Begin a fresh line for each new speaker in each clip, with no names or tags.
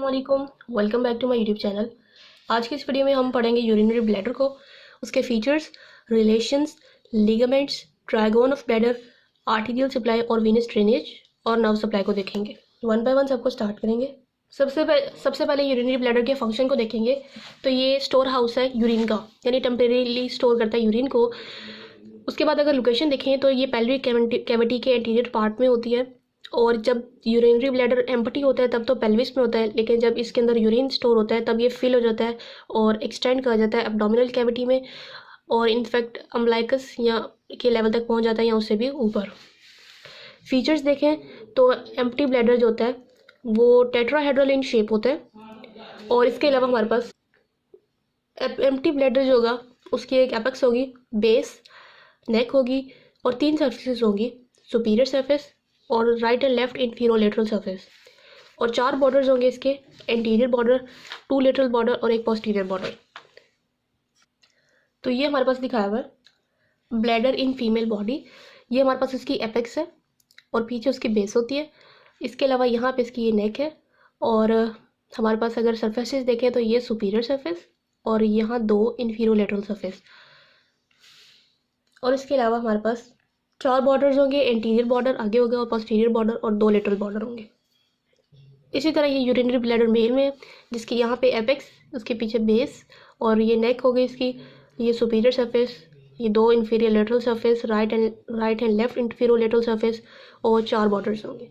अस्सलामुअलैकुम, welcome back to my YouTube channel. आज की इस वीडियो में हम पढ़ेंगे यूरिनरी ब्लैडर को, उसके features, relations, ligaments, trigone of bladder, arterial supply और वीनस ड्रेनेज और नर्व सप्लाई को देखेंगे। वन बाय वन सबको स्टार्ट करेंगे। सबसे पहले यूरिनरी ब्लैडर के फंक्शन को देखेंगे। तो ये स्टोर हाउस है यूरिन का, यानी टेम्परेरीली स्टोर करता है यूरिन को। उसके बाद अगर लोकेशन देखें तो ये पेल्विक कैविटी के एंटीरियर पार्ट में होती है, और जब यूरिनरी ब्लैडर एम्प्टी होता है तब तो पेल्विस में होता है, लेकिन जब इसके अंदर यूरिन स्टोर होता है तब ये फिल हो जाता है और एक्सटेंड कर जाता है एब्डोमिनल कैविटी में, और इनफैक्ट अम्बलाइकस या के लेवल तक पहुंच जाता है या उससे भी ऊपर। फीचर्स देखें तो एम्प्टी ब्लैडर जो होता है वो टेट्राहेड्रल इन शेप होता है, और इसके अलावा हमारे पास एम्प्टी ब्लैडर जो होगा उसकी एक एपेक्स होगी, बेस, नेक होगी और 3 सर्फेसिस होंगी, सुपीरियर सर्फेस और राइट एंड लेफ्ट इंफीरोलेटरल सर्फेस, और 4 बॉर्डर्स होंगे इसके, एंटीरियर बॉर्डर, 2 लेटरल बॉर्डर और एक पोस्टीरियर बॉर्डर। तो ये हमारे पास दिखाया हुआ है ब्लैडर इन फीमेल बॉडी। ये हमारे पास इसकी एपेक्स है और पीछे उसकी बेस होती है। इसके अलावा यहाँ पे इसकी ये नेक है, और हमारे पास अगर सर्फेसिस देखें तो ये सुपीरियर सर्फेस और यहाँ 2 इंफीरोलेटरल सर्फेस, और इसके अलावा हमारे पास 4 बॉर्डर्स होंगे, एंटीरियर बॉर्डर आगे होगा और पोस्टीरियर बॉर्डर और 2 लेटरल बॉर्डर होंगे। इसी तरह ये यूरिनरी ब्लैडर मेल में, जिसकी यहाँ पे एपेक्स, उसके पीछे बेस और ये नेक हो गई इसकी, ये सुपीरियर सरफेस, ये 2 inferior lateral surface, right and left inferior lateral surface और 4 बॉर्डर्स होंगे,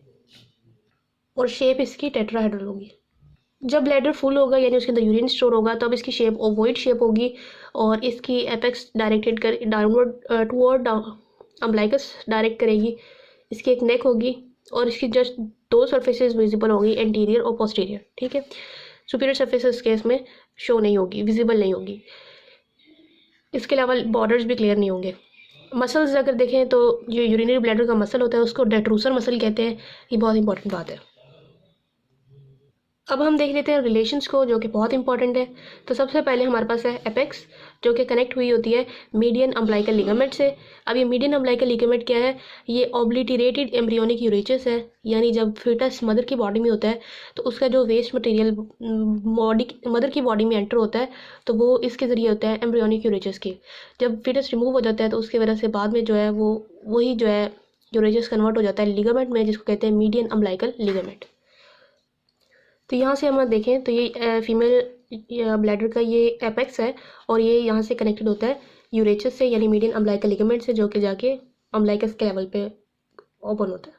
और शेप इसकी टेट्राहेड्रल होगी। जब ब्लैडर फुल होगा यानी उसके अंदर यूरिन स्टोर होगा तब इसकी शेप ओवॉइड शेप होगी, और इसकी एपेक्स डायरेक्टेड कर डाउनवर्ड टुवर्ड अम्बलाइकस डायरेक्ट करेगी। इसकी एक नेक होगी और इसकी जस्ट 2 सर्फेसेस विजिबल होगी, एंटीरियर और पोस्टीरियर, ठीक है। सुपीरियर सर्फेसेस केस में शो नहीं होगी, विजिबल नहीं होगी। इसके अलावा बॉर्डर्स भी क्लियर नहीं होंगे। मसल्स अगर देखें तो जो यूरिनरी ब्लैडर का मसल होता है उसको डेट्रूसर मसल कहते हैं। ये बहुत इंपॉर्टेंट बात है। अब हम देख लेते हैं रिलेशंस को, जो कि बहुत इंपॉर्टेंट है। तो सबसे पहले हमारे पास है एपेक्स, जो कि कनेक्ट हुई होती है मीडियन अम्बलाइकल लिगामेंट से। अब ये मीडियन अम्बलाइकल लिगामेंट क्या है? ये ऑब्लिटरेटेड एम्ब्रियोनिक यूरेचस है, यानी जब फीटस मदर की बॉडी में होता है तो उसका जो वेस्ट मटेरियल बॉडी मदर की बॉडी में एंटर होता है तो वो इसके ज़रिए होता है एम्ब्रियोनिक यूरेचस के। जब फीटस रिमूव हो जाता है तो उसकी वजह से बाद में जो है वो वही जो है यूरेचस कन्वर्ट हो जाता है लिगामेंट में, जिसको कहते हैं मीडियन अम्बलाइकल लिगामेंट। तो यहाँ से हम देखें तो ये फीमेल ब्लैडर का ये एपेक्स है, और ये यहाँ से कनेक्टेड होता है यूरेचस से, यानी मीडियन अम्बलाइकल लिगामेंट से, जो कि जाके अम्बलाइकस के लेवल पे ओपन होता है।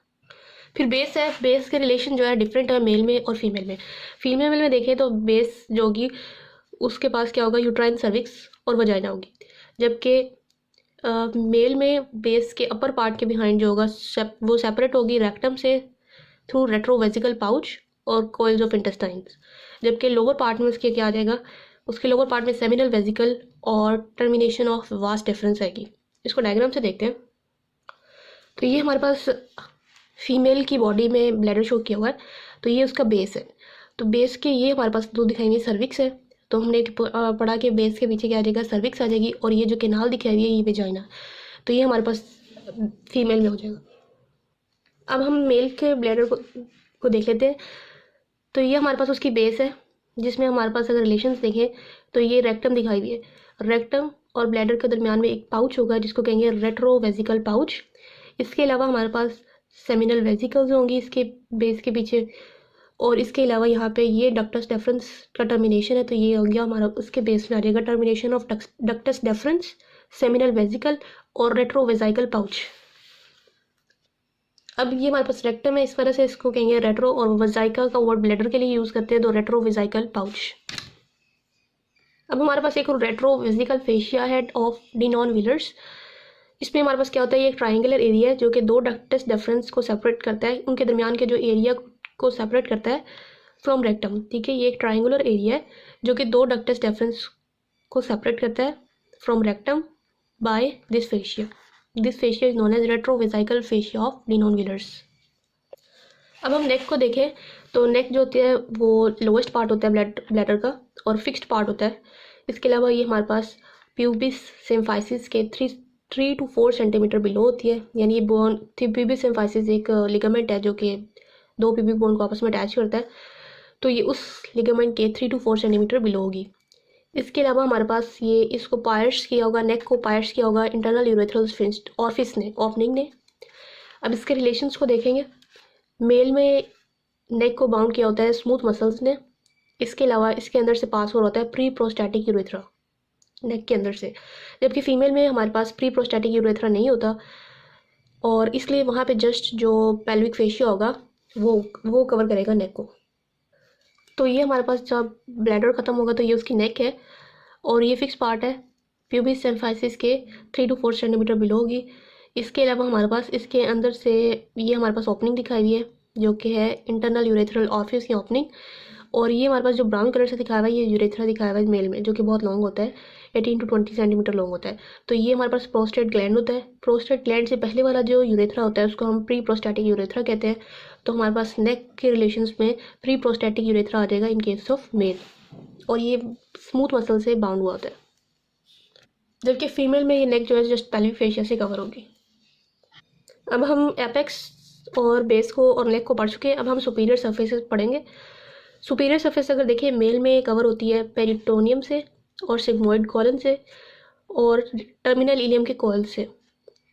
फिर बेस है। बेस के रिलेशन जो है डिफरेंट है मेल में और फीमेल में। फीमेल में देखें तो बेस जो होगी उसके पास क्या होगा? यूट्राइन सर्विक्स और वजाइना होगी, जबकि मेल में बेस के अपर पार्ट के बिहाइंड जो होगा वो सेपरेट होगी रेक्टम से थ्रू रेट्रोवेजिकल पाउच और कोइल्स ऑफ इंटेस्टाइन्स, जबकि लोअर पार्ट में उसके क्या आ जाएगा? उसके लोअर पार्ट में सेमिनल वेजिकल और टर्मिनेशन ऑफ वास्ट डिफरेंस आएगी। इसको डायग्राम से देखते हैं। तो ये हमारे पास फीमेल की बॉडी में ब्लैडर शो किया हुआ है, तो ये उसका बेस है। तो बेस के ये हमारे पास 2 दिखाई हुई सर्विक्स है, तो हमने पढ़ा कि बेस के पीछे क्या आ जाएगा? सर्विक्स आ जाएगी, और ये जो केनाल दिखाई हुई है ये वेजाइना, तो ये हमारे पास फीमेल में हो जाएगा। अब हम मेल के ब्लैडर को देख लेते हैं। तो ये हमारे पास उसकी बेस है, जिसमें हमारे पास अगर रिलेशंस देखें तो ये रेक्टम दिखाई हुई है। रेक्टम और ब्लैडर के दरमियान में एक पाउच होगा जिसको कहेंगे रेट्रोवेजिकल पाउच। इसके अलावा हमारे पास सेमिनल वेजिकल्स होंगी इसके बेस के पीछे, और इसके अलावा यहाँ पे ये डक्टस डेफरेंस का टर्मिनेशन है, तो ये हो गया हमारा उसके बेस में आ जाएगा termination of ductus deference, seminal vesicle और रेट्रोवेजिकल पाउच। अब ये हमारे पास रेक्टम है, इस वजह से इसको कहेंगे रेट्रो, और वेजाइका का वर्ड ब्लैडर के लिए यूज़ करते हैं, तो रेट्रोवेजिकल पाउच। अब हमारे पास एक रेट्रोवेजिकल फेशिया हेड ऑफ डिनॉन व्हीलर्स। इसमें हमारे पास क्या होता है? ये एक ट्राइंगुलर एरिया है जो कि 2 डक्टस डेफरेंस को सेपरेट करता है, उनके दरमियान के जो एरिया को सेपरेट करता है फ्रॉम रेक्टम, ठीक है। ये एक ट्राइंगुलर एरिया है जो कि 2 डक्टस डेफरेंस को सेपरेट करता है from rectum by this fascia. This fascia is known as retrovesical fascia of Denonvilliers. अब हम नेक को देखें तो नेक जो होती है वो लोएस्ट पार्ट होता है ब्लैडर का, और फिक्स्ड पार्ट होता है। इसके अलावा ये हमारे पास प्यूबिस सिम्फाइसिस के 3 to 4 सेंटीमीटर बिलो होती है, यानी ये बोन प्यूबिस सिम्फाइसिस एक लिगामेंट है जो कि 2 प्यूबिक बोन को आपस में अटैच करता है। तो ये उस लिगामेंट के 3 to 4 सेंटीमीटर बिलो होगी। इसके अलावा हमारे पास ये इसको पायर्स किया होगा, नेक को पायर्स किया होगा इंटरनल यूरेथ्रल ऑफिस ने, ओपनिंग ने। अब इसके रिलेशंस को देखेंगे। मेल में नेक को बाउंड किया होता है स्मूथ मसल्स ने। इसके अलावा इसके अंदर से पास हो होता है प्री प्रोस्टैटिक यूरेथ्रा नेक के अंदर से, जबकि फीमेल में हमारे पास प्री प्रोस्टैटिक यूरेथ्रा नहीं होता और इसलिए वहाँ पे जस्ट जो पेल्विक फेशिया होगा वो कवर करेगा नेक को। तो ये हमारे पास जब ब्लैडर ख़त्म होगा तो ये उसकी नेक है और ये फिक्स पार्ट है प्यूबिस सिम्फाइसिस के 3 to 4 सेंटीमीटर बिलो होगी। इसके अलावा हमारे पास इसके अंदर से ये हमारे पास ओपनिंग दिखाई हुई है जो कि है इंटरनल यूरेथ्रल ऑफिस की ओपनिंग, और ये हमारे पास जो ब्राउन कलर से दिखाया हुआ है ये यूरेथ्रा दिखाया हुआ है मेल में, जो कि बहुत लॉन्ग होता है, 18 to 20 सेंटीमीटर लॉन्ग होता है। तो ये हमारे पास प्रोस्टेट ग्लैंड होता है। प्रोस्टेट ग्लैंड से पहले वाला जो यूरेथ्रा होता है उसको हम प्री प्रोस्टैटिक यूरेथ्रा कहते हैं। तो हमारे पास नेक के रिलेशंस में प्री प्रोस्टैटिक यूरेथ्रा आ जाएगा इन केस ऑफ मेल, और ये स्मूथ मसल से बाउंड हुआ होता है, जबकि फीमेल में ये नेक जो है जस्ट पेल्विक फेशिया से कवर होगी। अब हम एपेक्स और बेस को और नेक को पढ़ चुके हैं। अब हम सुपीरियर सर्फेसेस पढ़ेंगे। सुपीरियर सर्फेस अगर देखिए मेल में कवर होती है पेरिटोनियम से और सिग्मोइड कॉलन से और टर्मिनल इलियम के कॉल से,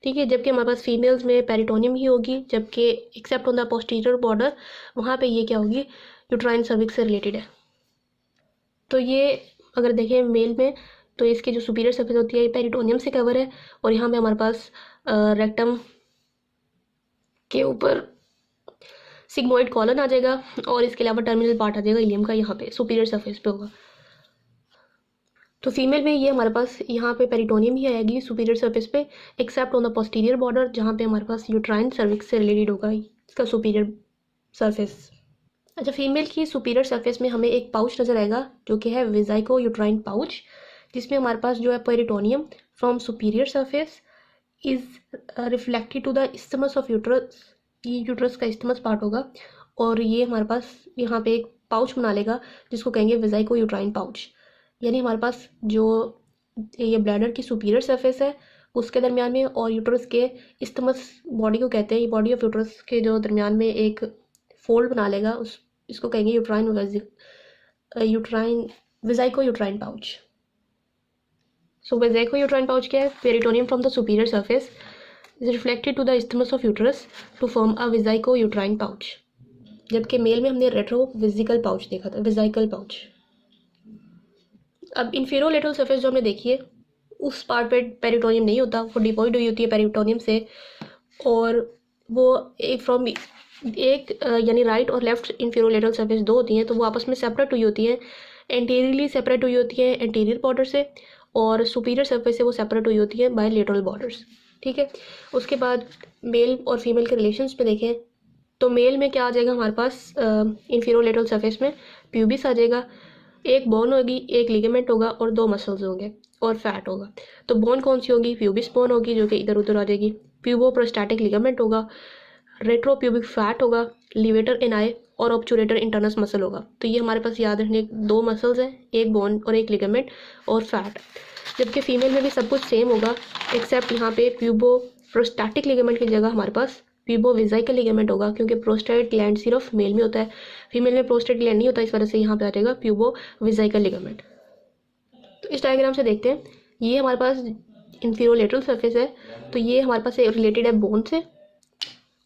ठीक है, जबकि हमारे पास फीमेल्स में पेरिटोनियम ही होगी, जबकि except on the posterior border वहाँ पे ये क्या होगी, यूट्राइन सर्विक्स से रिलेटेड है। तो ये अगर देखें मेल में तो इसकी जो सुपीरियर सर्फेस होती है ये पेरिटोनियम से कवर है और यहाँ पे हमारे पास रेक्टम के ऊपर सिग्मोइड कॉलन आ जाएगा और इसके अलावा टर्मिनल पार्ट आ जाएगा इलियम का, यहाँ पे सुपीरियर सरफेस पे होगा। तो फीमेल में ये हमारे पास यहाँ पे पेरिटोनियम ही आएगी सुपीरियर सरफेस पे, except on the posterior border जहाँ पे हमारे पास यूट्राइन सर्विक्स से रिलेटेड होगा इसका सुपीरियर सरफेस। अच्छा, फीमेल की सुपीरियर सरफेस में हमें एक पाउच नज़र आएगा जो कि है विजाइको यूट्राइन पाउच, जिसमें हमारे पास जो है peritoneum from superior surface is reflected to the isthmus of uterus. ये यूट्रस का स्टमस पार्ट होगा और ये हमारे पास यहाँ पे एक पाउच बना लेगा जिसको कहेंगे विजाइको यूट्राइन पाउच। यानी हमारे पास जो ये ब्लैडर की सुपीरियर सरफेस है उसके दरमियान में और यूट्रस के स्टमस बॉडी को कहते हैं, ये बॉडी ऑफ यूट्रस के जो दरमियान में एक फोल्ड बना लेगा इसको कहेंगे यूट्राइन विजाइको यूट्राइन पाउच। सो विजाइको यूट्राइन पाउच क्या है, peritoneum from the superior surface is reflected to the isthmus of uterus to form a vesico-uterine pouch, जबकि मेल में हमने रेट्रोविजिकल पाउच देखा था, विजाइकल पाउच। अब इंफीरोलेटरल सरफेस जो हमने देखी है उस पार्ट पे पेरिटोनियम नहीं होता, वो डिवॉइड हुई होती है पेरिटोनियम से, और वो एक यानी राइट और लेफ्ट इंफीरोलेटरल सरफेस दो होती हैं तो वो आपस में सेपरेट हुई होती हैं, एंटीरियरली सेपरेट हुई होती है एंटीरियर बॉर्डर से, और सुपीरियर सरफेस से वो सेपरेट हुई होती है बाय लेटरल बॉर्डर्स, ठीक है। उसके बाद मेल और फीमेल के रिलेशंस पे देखें तो मेल में क्या आ जाएगा हमारे पास इंफीरोलेटरल सरफेस में प्यूबिस आ जाएगा, एक बोन होगी, एक लिगामेंट होगा और दो मसल्स होंगे और फैट होगा। तो बोन कौन सी होगी, प्यूबिस बोन होगी जो कि इधर उधर आ जाएगी, प्यूबोप्रोस्टैटिक लिगामेंट होगा, रेट्रोप्यूबिक फैट होगा, लिवेटर एनाई और ऑब्चुरेटर इंटरनस मसल होगा। तो ये हमारे पास याद रखने दो मसल्स हैं, एक बोन और एक लिगामेंट और फैट। जबकि फीमेल में भी सब कुछ सेम होगा एक्सेप्ट यहाँ पे प्यूबो प्रोस्टैटिक लिगामेंट की जगह हमारे पास प्यूबो विजाइकल लिगामेंट होगा, क्योंकि प्रोस्टेट ग्लैंड सिर्फ मेल में होता है, फीमेल में प्रोस्टेट ग्लैंड नहीं होता, इस वजह से यहाँ पे आ जाएगा प्यूबो विजाइकल लिगामेंट। तो इस डायग्राम से देखते हैं, ये हमारे पास इंफीरोलेटरल सरफेस है, तो ये हमारे पास रिलेटेड है बोन से,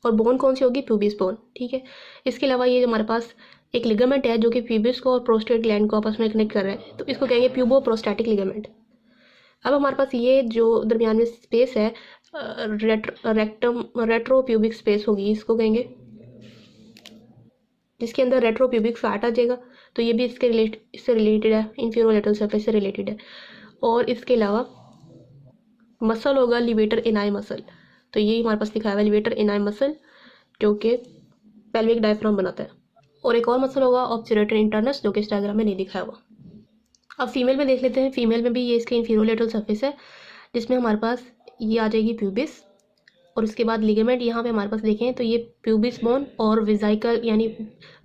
और बोन कौन सी होगी, प्यूबिस बोन, ठीक है। इसके अलावा ये हमारे पास एक लिगामेंट है जो कि प्यूबिस को और प्रोस्टेट ग्लैंड को आपस में कनेक्ट कर रहा है, तो इसको कहेंगे प्यूबो प्रोस्टैटिक लिगामेंट। अब हमारे पास ये जो दरमियान में स्पेस है रेट्रोप्यूबिक स्पेस होगी, इसको कहेंगे, जिसके अंदर रेट्रोप्यूबिक फैट आ जाएगा, तो ये भी इससे रिलेटेड है, इंफीरोलेटरल सरफेस से रिलेटेड है। और इसके अलावा मसल होगा लिवेटर एनाई मसल, तो ये हमारे पास लिखा है लिवेटर एनाई मसल जो कि पेल्विक डायफ्राम बनाता है, और एक और मसल होगा ऑब्चुरेटर इंटरनस जो कि इस डायग्राम में नहीं दिखाया हुआ। अब फीमेल में देख लेते हैं, फीमेल में भी ये इसकी इंफीरोलेटरल सरफेस है जिसमें हमारे पास ये आ जाएगी प्यूबिस, और उसके बाद लिगामेंट यहाँ पे हमारे पास देखें तो ये प्यूबिस बोन और विजाइकल यानी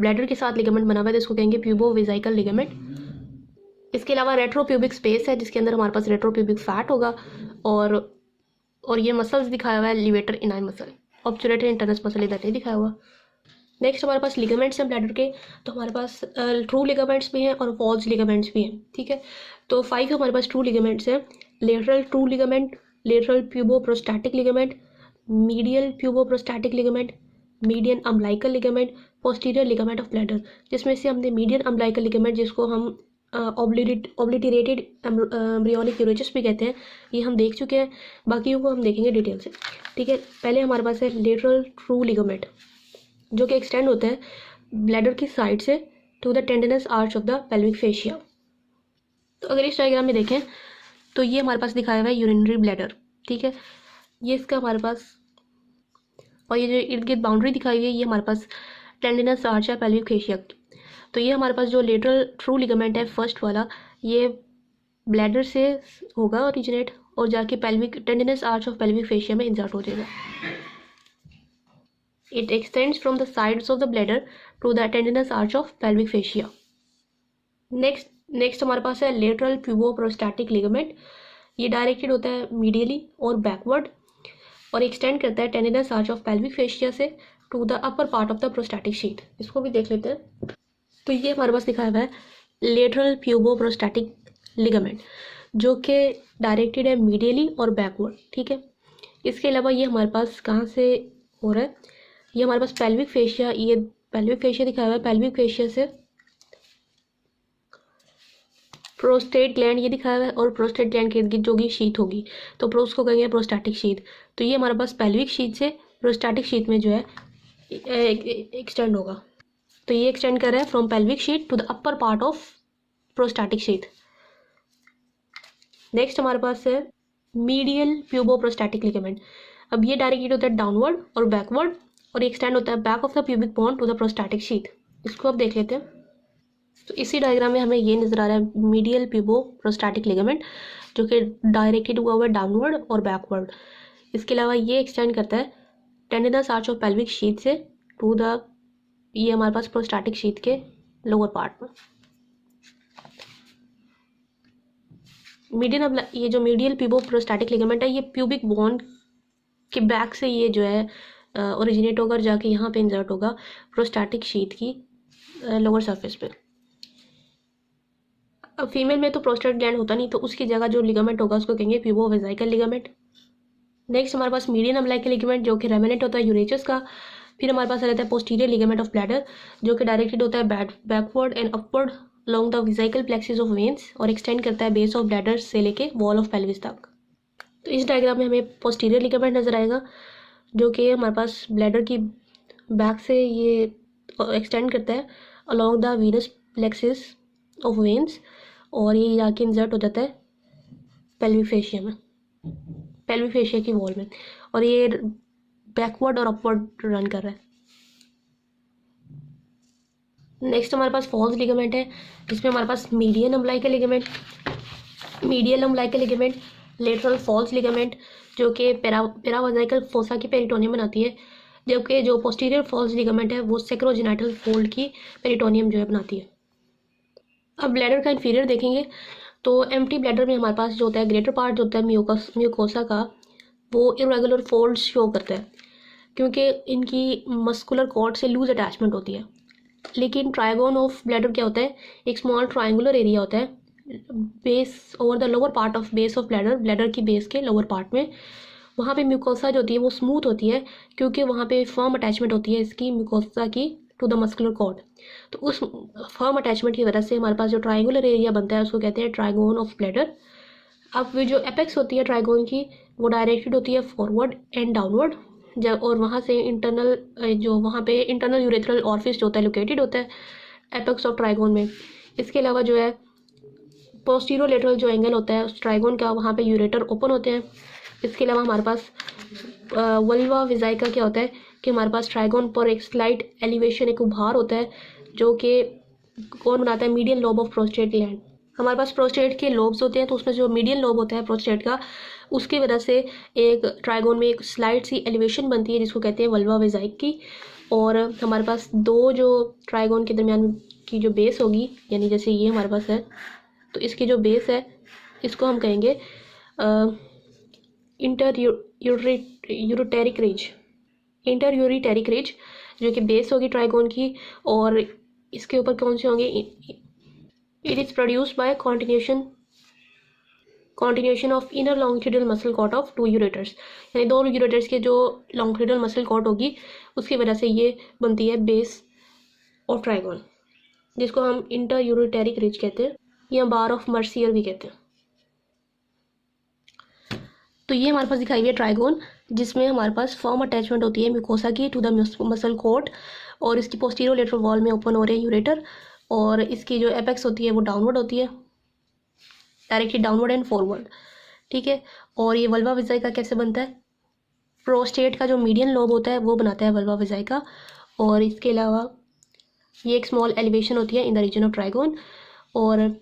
ब्लैडर के साथ लिगामेंट बना हुआ है, तो इसको कहेंगे प्यूबो विजाइकल लिगामेंट। इसके अलावा रेट्रोप्यूबिक स्पेस है जिसके अंदर हमारे पास रेट्रोप्यूबिक फैट होगा, और ये मसल्स दिखाया हुआ है levator Inai muscle, ऑब्चुरेटर internus muscle इधर नहीं दिखाया हुआ। नेक्स्ट हमारे पास लिगामेंट्स हैं ब्लैडर के, तो हमारे पास ट्रू लिगामेंट्स भी हैं और फॉल्स लिगामेंट्स भी हैं, ठीक है। तो 5 हमारे पास ट्रू लिगामेंट्स हैं। Lateral true ligament, lateral puboprostatic ligament, medial puboprostatic ligament, median umbilical ligament, posterior ligament of bladder. जिसमें से हमने मीडियन अम्बिलिकल लिगामेंट, जिसको हम ऑब्लिटरेटेड एम्ब्रियोनिक यूरेचस भी कहते हैं, ये हम देख चुके हैं। बाकियों को हम देखेंगे डिटेल से, ठीक है। पहले हमारे पास है लेटरल ट्रू लिगामेंट, जो कि एक्सटेंड होता है ब्लैडर की साइड से to the tendinous arch of the pelvic fascia. तो अगर इस डायग्राम में देखें तो ये हमारे पास दिखाया हुआ है यूरिनरी ब्लैडर, ठीक है। ये इसका हमारे पास, और ये जो इर्द गिर्द बाउंड्री दिखाई हुई है, ये हमारे पास टेंडनस आर्च है पेल्विक फेशिया की। तो ये हमारे पास जो लेटरल ट्रू लिगामेंट है फर्स्ट वाला, ये ब्लैडर से होगा ओरिजिनेट और जाके pelvic tendinous arch of pelvic fascia में इंसर्ट हो जाएगा। It extends from the sides of the bladder to the tendinous arch of pelvic fascia. Next हमारे पास है लेटरल प्यूबोप्रोस्टैटिक लिगामेंट। ये डायरेक्टेड होता है मीडियली और बैकवर्ड और एक्सटेंड करता है tendinous arch of pelvic fascia से to the upper part of the prostatic sheath. इसको भी देख लेते हैं। तो ये हमारे पास दिखाया हुआ है लेटरल प्यूबोप्रोस्टैटिक लिगामेंट, जो कि डायरेक्टेड है मीडियली और बैकवर्ड, ठीक है। इसके अलावा ये हमारे पास कहाँ से हो रहा है, ये हमारे पास पेल्विक फेशिया, ये पेल्विक फेशिया दिखाया हुआ है, पेल्विक फेशिया से प्रोस्टेट ग्लैंड ये दिखाया हुआ है और प्रोस्टेट ग्लैंड के इर्द गिर्द जो भी शीथ होगी तो उसको कहेंगे प्रोस्टैटिक शीथ। तो ये हमारे पास पेल्विक शीथ से प्रोस्टैटिक शीथ में जो है एक्सटेंड होगा। तो ये एक्सटेंड कर रहा है from pelvic sheath to the upper part of prostatic sheath. Next हमारे पास है मीडियल प्यूबोप्रोस्टैटिक लिगामेंट। अब ये डायरेक्टेड होता है डाउनवर्ड और बैकवर्ड और एक्सटेंड होता है back of the pubic bone to the prostatic sheath. इसको अब देख लेते हैं। तो इसी डायग्राम में हमें ये नजर आ रहा है मीडियल प्यूबोप्रोस्टैटिक लिगामेंट, जो कि डायरेक्टेड हुआ हुआ है डाउनवर्ड और बैकवर्ड। इसके अलावा ये एक्सटेंड करता है tendinous arch of pelvic sheath से टू द, ये हमारे पास प्रोस्टैटिक शीथ के लोअर पार्ट में। ये जो मीडियल प्यूबोप्रोस्टैटिक लिगामेंट है, ये प्यूबिक बोन के बैक से ये जो है ओरिजिनेट होकर जाके यहाँ पे इंसर्ट होगा प्रोस्टैटिक शीथ की लोअर सरफेस पे। अब फीमेल में तो प्रोस्टेट ग्लैंड होता नहीं, तो उसकी जगह जो लिगामेंट होगा उसको कहेंगे प्यूबोवेजाइकल लिगामेंट। नेक्स्ट हमारे पास मीडियन अम्बिलिकल लिगामेंट, जो कि रेमिनेंट होता है यूरेचस का। फिर हमारे पास रहता है पोस्टीरियर लिगामेंट ऑफ ब्लैडर, जो कि डायरेक्टेड होता है backward and upward along the vesicle plexus of veins और एक्सटेंड करता है बेस ऑफ ब्लैडर से लेके वॉल ऑफ पेल्विस तक। तो इस डायग्राम में हमें पोस्टीरियर लिगामेंट नजर आएगा, जो कि हमारे पास ब्लैडर की बैक से ये एक्सटेंड करता है along the Venus plexus of veins और ये जाके इंसर्ट हो जाता है पेल्विक फेशिया में, पेल्विक फेशिया की वॉल में, और ये बैकवर्ड और अपवर्ड रन कर रहा है। नेक्स्ट हमारे पास फॉल्स लिगामेंट है, जिसमें हमारे पास median umbilical ligament, medial umbilical ligament, lateral false ligament, जो कि पेरावाजाइकल फोसा की पेरिटोनियम बनाती है, जबकि जो पोस्टीरियर फॉल्स लिगामेंट है वो सेक्रोजेनाइटल फोल्ड की पेरिटोनियम जो है बनाती है। अब ब्लैडर का इन्फीरियर देखेंगे तो एम्प्टी ब्लैडर में हमारे पास जो होता है ग्रेटर पार्ट जो होता है म्यूकोसा का, वो इरेगुलर फोल्ड्स शो करता है, क्योंकि इनकी मस्कुलर कॉर्ड से लूज अटैचमेंट होती है। लेकिन ट्राइगोन ऑफ ब्लैडर क्या होता है, एक स्मॉल ट्रायंगुलर एरिया होता है base over the lower part of base of bladder, bladder की बेस के लोअर पार्ट में। वहाँ पे म्यूकोसा जो होती है वो स्मूथ होती है, क्योंकि वहाँ पे फर्म अटैचमेंट होती है इसकी म्यूकोसा की टू द मस्कुलर कॉर्ड। तो उस फर्म अटैचमेंट की वजह से हमारे पास जो ट्रायंगुलर एरिया बनता है उसको कहते हैं ट्राइगोन ऑफ ब्लैडर। अब जो एपेक्स होती है ट्राइगोन की, वो डायरेक्टेड होती है फॉरवर्ड एंड डाउनवर्ड, जब और वहाँ से इंटरनल जो वहाँ पे इंटरनल यूरेथ्रल ऑरिफिस जो होता है लोकेटेड होता है एपेक्स ऑफ ट्राइगोन में। इसके अलावा जो है पोस्टीरियर लेटरल जो एंगल होता है उस ट्राइगोन का, वहाँ पे यूरेटर ओपन होते हैं। इसके अलावा हमारे पास वल्वा विजाइका क्या होता है कि हमारे पास ट्राइगोन पर एक स्लाइट एलिवेशन, एक उभार होता है, जो कि कौन बनाता है, median lobe of prostate gland. हमारे पास प्रोस्टेट के लोब्स होते हैं, तो उसमें जो मीडियन लोब होता है प्रोस्टेट का, उसकी वजह से एक ट्राइगोन में एक स्लाइट सी एलिवेशन बनती है जिसको कहते हैं वल्वा विजाइक की। और हमारे पास दो जो ट्राइगोन के दरमियान की जो बेस होगी, यानी जैसे ये हमारे पास है, तो इसकी जो बेस है इसको हम कहेंगे inter ureteric ridge, inter ureteric ridge, जो कि बेस होगी ट्राइगोन की, और इसके ऊपर कौन से होंगे, it is produced by continuation of inner longitudinal muscle coat of two ureters, यानी दो यूरेटर्स के जो लॉन्गिट्यूडल मसल कॉट होगी उसकी वजह से ये बनती है बेस ऑफ ट्राइगोन, जिसको हम इंटर यूरेटेरिक रिज कहते हैं या बार ऑफ मर्सियर भी कहते हैं। तो ये हमारे पास दिखाई हुई है ट्राइगोन, जिसमें हमारे पास फॉर्म अटैचमेंट होती है म्यूकोसा की टू द मसल कोट, और इसकी पोस्टीरियर लेटरल वॉल में ओपन हो रहे हैं यूरेटर, और इसकी जो एपेक्स होती है वो डाउनवर्ड होती है, डायरेक्टली डाउनवर्ड एंड फॉरवर्ड। ठीक है, और ये वल्वा विजाई का कैसे बनता है, प्रोस्टेट का जो मीडियन लोब होता है वो बनाता है वल्वा विजाई का, और इसके अलावा ये एक स्मॉल एलिवेशन होती है in the region of trigone, और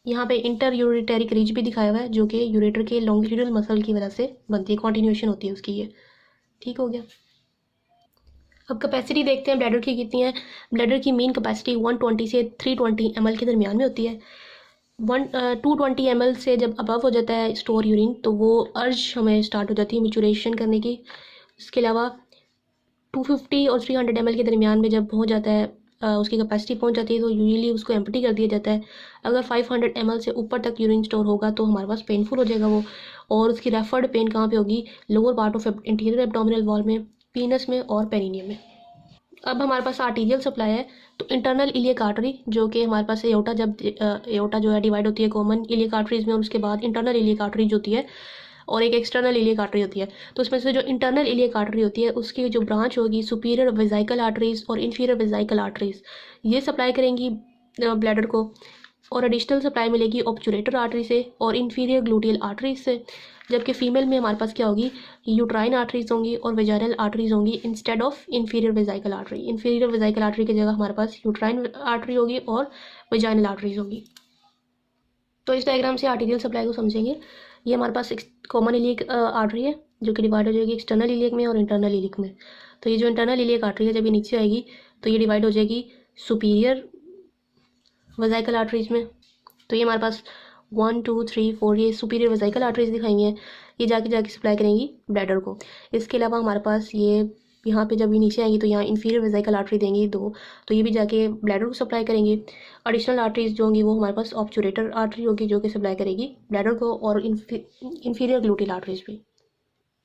यहाँ पे इंटर यूरेटेरिक रिज भी दिखाया हुआ है जो कि यूरेटर के लॉन्गिट्यूडल मसल की वजह से बनती है, कॉन्टिन्यूशन होती है उसकी ये। ठीक हो गया। अब कैपेसिटी देखते हैं ब्लैडर की कितनी है। ब्लैडर की मेन कैपेसिटी 120 से 320 ml के दरमियान में होती है। 220 ml से जब अबव हो जाता है स्टोर यूरिन तो वो अर्ज हमें स्टार्ट हो जाती है मिचुरेशन करने की। इसके अलावा 250 और 300 ml के दरमियान में जब पहुंच जाता है उसकी कैपेसिटी पहुंच जाती है तो यूजुअली उसको एम्प्टी कर दिया जाता है। अगर 500 ml से ऊपर तक यूरिन स्टोर होगा तो हमारे पास पेनफुल हो जाएगा वो, और उसकी रेफर्ड पेन कहाँ पे होगी, lower part of interior abdominal wall में, पीनस में और पेरिनियम में। अब हमारे पास आर्टीरियल सप्लाई है, तो इंटरनल इलियक आर्टरी जो कि हमारे पास एओर्टा, जब एओर्टा जो है डिवाइड होती है कॉमन इलियक आर्टरीज में, और उसके बाद इंटरनल इलियक आर्टरी जो होती है और एक एक्सटर्नल इलियक आर्टरी होती है। तो उसमें से जो इंटरनल इलियक आर्टरी होती है उसकी जो ब्रांच होगी सुपीरियर वेजाइकल आर्टरीज और इन्फीरियर वेजाइकल आर्टरीज, ये सप्लाई करेंगी ब्लैडर को, और एडिशनल सप्लाई मिलेगी ऑब्चुरेटर आर्टरी से और इन्फीरियर ग्लूटियल आर्टरीज से। जबकि फीमेल में हमारे पास क्या होगी, यूट्राइन आर्टरीज होंगी और वेजाइनल आर्टरीज होंगी instead of inferior वेजाइकल artery. Inferior वेजाइकल artery की जगह हमारे पास यूट्राइन आर्टरी होगी और वेजाइनल आर्टरीज होंगी। तो इस डायग्राम से आर्टीरियल सप्लाई को समझेंगे। ये हमारे पास एक कॉमन इलियक आर्टरी है जो कि डिवाइड हो जाएगी एक्सटर्नल इलियक में और इंटरनल इलियक में। तो ये जो इंटरनल इलियक आर्टरी है जब ये नीचे आएगी तो ये डिवाइड हो जाएगी सुपीरियर वेजाइकल आर्टरीज में। तो ये हमारे पास 1 2 3 4 ये सुपीरियर वेजाइकल आर्टरीज दिखाई हैं, ये जाके सप्लाई करेंगी ब्लैडर को। इसके अलावा हमारे पास ये यहाँ पे जब ये नीचे आएंगी तो यहाँ इन्फीरियर वेजाइकल आर्टरी देंगी 2, तो ये भी जाके ब्लैडर को सप्लाई करेंगी। एडिशनल आर्टरीज जो होंगी वो हमारे पास ऑब्चुरेटर आर्टरी होगी जो कि सप्लाई करेगी ब्लैडर को, और इन्फीरियर ग्लूटियल आर्टरीज भी।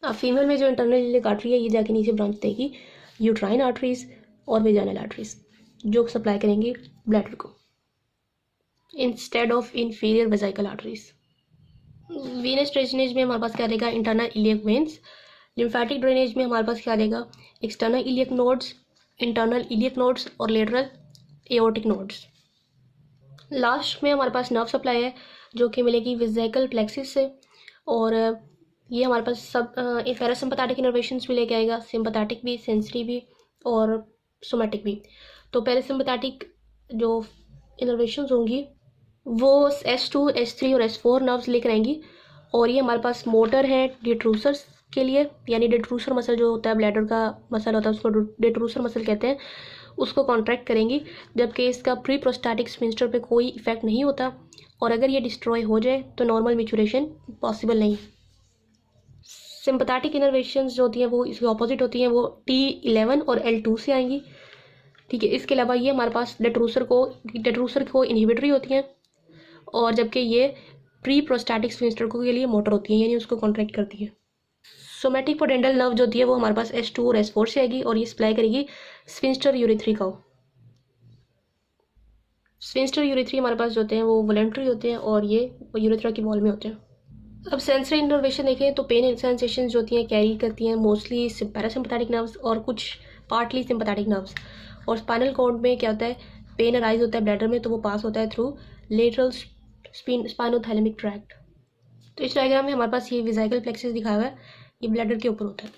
अब फीमेल में जो इंटरनल इलियक आर्टरी है ये जाके नीचे ब्रांच देगी यूट्राइन आर्टरीज और वेजाइनल आर्टरीज जो सप्लाई करेंगी ब्लैडर को instead of inferior वेजाइकल arteries. Venus drainage में हमारे पास क्या रहेगा, internal iliac veins. Lymphatic drainage में हमारे पास क्या रहेगा, external iliac nodes, internal iliac nodes और लेटरल एओर्टिक नोड्स। लास्ट में हमारे पास नर्व सप्लाई है जो कि मिलेगी वेसिकल प्लेक्सिस से, और ये हमारे पास सब पैरासिम्पैथेटिक इनर्वेशंस भी लेके आएगा, सिंपैथेटिक भी, सेंसरी भी और सोमैटिक भी। तो पैरासिम्पैथेटिक जो इनर्वेशंस होंगी वो S2, S3 और S4 नर्व्स लेकर आएंगी, और ये हमारे पास मोटर है डिट्रूसर्स के लिए, यानी डिट्रूसर मसल जो होता है ब्लैडर का मसल होता है उसको डिट्रूसर मसल कहते हैं, उसको कॉन्ट्रैक्ट करेंगी। जबकि इसका प्री प्रोस्टैटिक स्फिंक्टर पे कोई इफेक्ट नहीं होता, और अगर ये डिस्ट्रॉय हो जाए तो नॉर्मल मैच्योरेशन पॉसिबल नहीं। सिंपैथेटिक इनर्वेशंस जो होती हैं वो इसके ऑपोजिट होती हैं, वो T11 और L2 से आएंगी। ठीक है, इसके अलावा ये हमारे पास डिट्रूसर को इनहिबिटरी होती हैं, और जबकि ये प्री प्रोस्टैटिक स्फिंक्टर के लिए मोटर होती है, यानी उसको कॉन्ट्रैक्ट करती है। सोमैटिक पोडेंटल नर्व जो होती है वो हमारे पास S2 और S4 से आएगी, और ये सप्लाई करेगी स्फिंक्टर यूरेथ्री को। स्फिंक्टर यूरेथ्री हमारे पास जो होते हैं वो वॉलंटरी होते हैं, और ये यूरेथ्रा की वॉल में होते हैं। अब सेंसरी इनर्वेशन देखें तो पेन सेंसेशन जो होती हैं कैरी करती हैं मोस्टली पैरासिम्पैथेटिक नर्व्स और कुछ पार्टली सिंपैथेटिक नर्व्स। और स्पाइनल कॉर्ड में क्या होता है, पेन अराइज होता है ब्लैडर में तो वो पास होता है थ्रू लेटरल स्पाइनोथैलेमिक ट्रैक्ट। तो इस डायग्राम में हमारे पास ये वेसिकल प्लेक्सस दिखाया हुआ है, ये ब्लैडर के ऊपर होता है।